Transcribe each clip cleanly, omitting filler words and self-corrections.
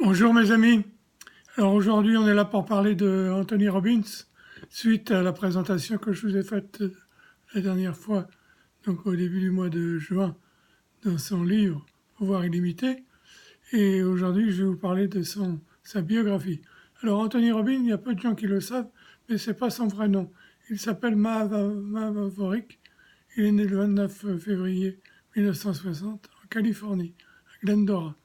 Bonjour mes amis. Alors aujourd'hui on est là pour parler de Anthony Robbins suite à la présentation que je vous ai faite la dernière fois, donc au début du mois de juin, dans son livre Pouvoir illimité. Et aujourd'hui je vais vous parler de sa biographie. Alors Anthony Robbins, il y a peu de gens qui le savent, mais c'est pas son vrai nom. Il s'appelle Mahavoric. Il est né le 29 février 1960 en Californie, à Glendora.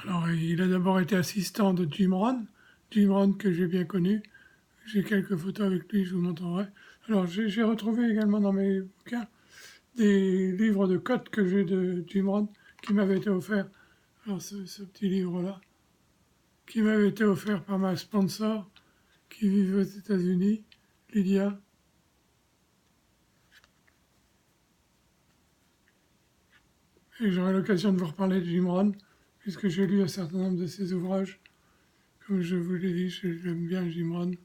Alors, il a d'abord été assistant de Jim Rohn que j'ai bien connu. J'ai quelques photos avec lui, je vous montrerai. Alors, j'ai retrouvé également dans mes bouquins des livres de codes que j'ai de Jim Rohn qui m'avait été offert. Alors, ce petit livre-là, qui m'avait été offert par ma sponsor qui vit aux États-Unis, Lydia. Et j'aurai l'occasion de vous reparler de Jim Rohn, puisque j'ai lu un certain nombre de ses ouvrages. Comme je vous l'ai dit, j'aime bien Jim Rohn.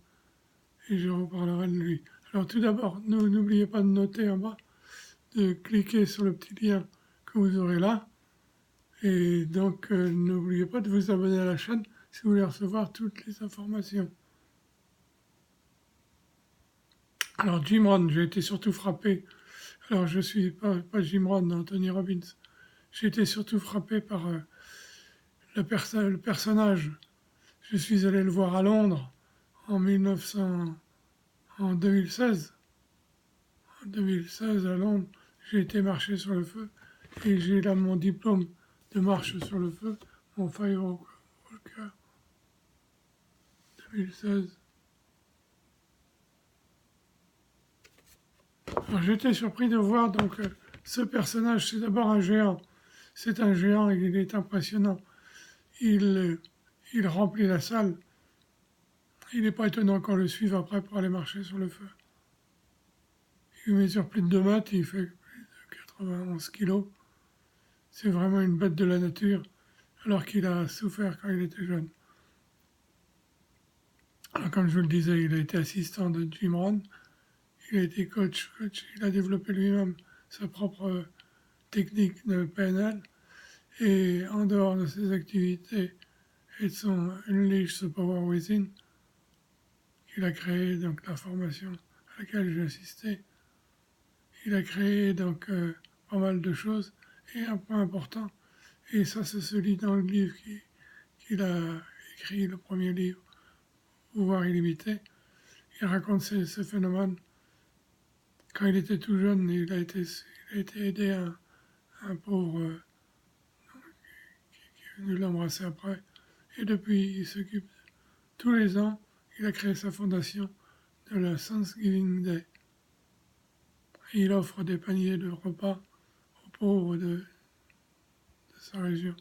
Et je reparlerai de lui. Alors tout d'abord, n'oubliez pas de noter en bas, de cliquer sur le petit lien que vous aurez là. Et donc n'oubliez pas de vous abonner à la chaîne si vous voulez recevoir toutes les informations. Alors Jim Rohn, j'ai été surtout frappé. Alors je suis pas Jim Rohn, Anthony Robbins. J'ai été surtout frappé par le personnage. Je suis allé le voir à Londres en 2016. En 2016 à Londres, j'ai été marcher sur le feu et j'ai là mon diplôme de marche sur le feu, mon Firewalker 2016. Alors j'étais surpris de voir donc ce personnage, c'est d'abord un géant. C'est un géant et il est impressionnant. Il remplit la salle. Il n'est pas étonnant qu'on le suive après pour aller marcher sur le feu. Il mesure plus de 2 mètres, il fait plus de 91 kilos. C'est vraiment une bête de la nature, alors qu'il a souffert quand il était jeune. Alors, comme je vous le disais, il a été assistant de Jim Rohn, il a été coach, il a développé lui-même sa propre technique de PNL, et en dehors de ses activités et de son Unleash the Power Within, il a créé donc la formation à laquelle j'ai assisté. Il a créé donc pas mal de choses, et un point important, et ça se lit dans le livre qu'il a écrit, le premier livre, Pouvoir illimité. Il raconte ce phénomène. Quand il était tout jeune, il a été aidé un pauvre qui est venu l'embrasser après. Et depuis, il s'occupe tous les ans, il a créé sa fondation de la Thanksgiving Day. Et il offre des paniers de repas aux pauvres de sa région.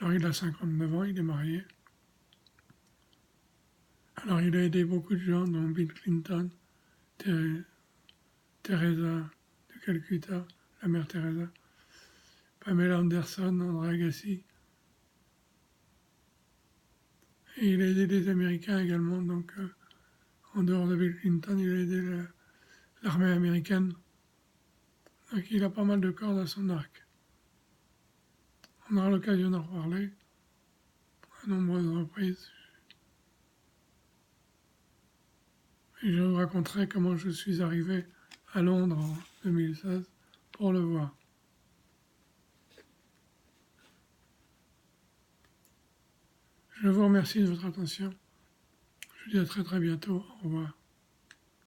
Alors il a 59 ans, il est marié. Alors il a aidé beaucoup de gens, dont Bill Clinton, Teresa de Calcutta, la mère Teresa, Pamela Anderson, André Agassi. Et il a aidé les Américains également, donc en dehors de Bill Clinton, il a aidé l'armée américaine. Donc il a pas mal de cordes à son arc. On aura l'occasion d'en reparler à nombreuses reprises. Et je vous raconterai comment je suis arrivé à Londres en 2016 pour le voir. Je vous remercie de votre attention. Je vous dis à très très bientôt. Au revoir.